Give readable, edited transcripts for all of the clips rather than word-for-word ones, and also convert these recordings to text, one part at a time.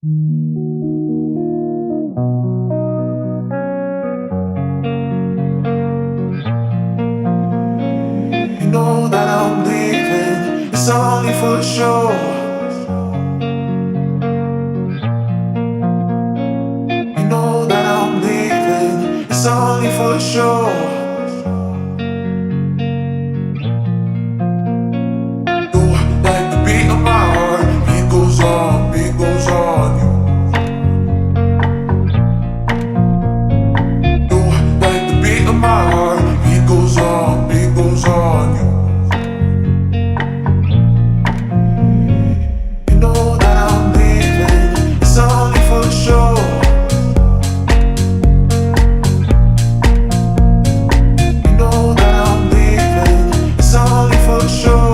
You know that I'm leaving, it's only for sure. You know that I'm leaving, it's only for sure. Like the beat of my heart, beat goes on, beat goes on. You like the beat of my heart, beat goes on, beat goes on. You know that I'm leaving, it's only for sure. You know that I'm leaving, it's only for sure.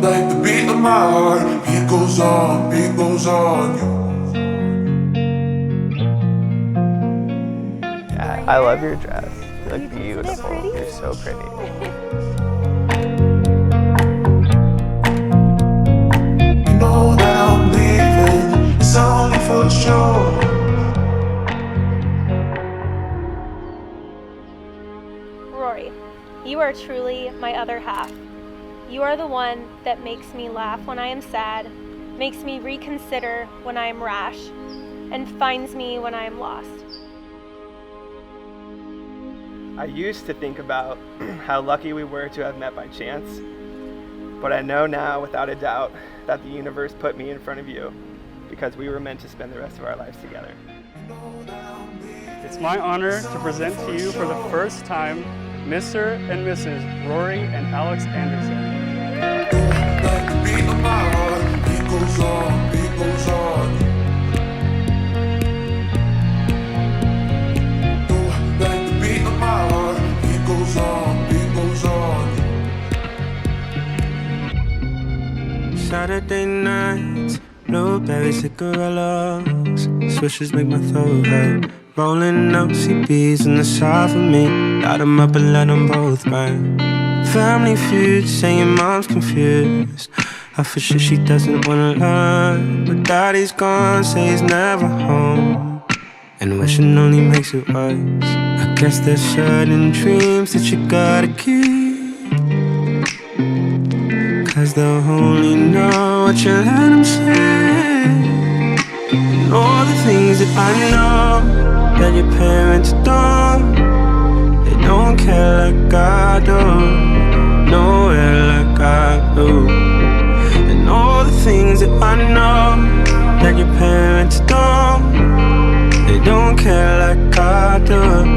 Like the beat of my heart, beat goes on, beat goes on. Yeah, I love your dress. You look beautiful. You're so pretty. You know that I'm leaving, it's only for sure. Rory, you are truly my other half. You are the one that makes me laugh when I am sad, makes me reconsider when I am rash, and finds me when I am lost. I used to think about how lucky we were to have met by chance, but I know now without a doubt that the universe put me in front of you because we were meant to spend the rest of our lives together. It's my honor to present to you for the first time Mr. and Mrs. Rory and Alex Anderson. Like the beat of my heart, beat goes on, beat goes on. Like the beat of my heart, beat goes on, beat goes on. Saturday nights, blueberry cigarillos, swishes make my throat hurt. Rolling up CBs in the side for me, light 'em up and let 'em both burn. Family feud, saying mom's confused. I for sure she doesn't wanna learn, but daddy's gone, say he's never home. And wishing only makes it worse. I guess there's certain dreams that you gotta keep, 'cause they'll only know what you let them say. And all the things that I know that your parents don't, they don't care like I do, nowhere like I do. And all the things that I know that your parents don't, they don't care like I do.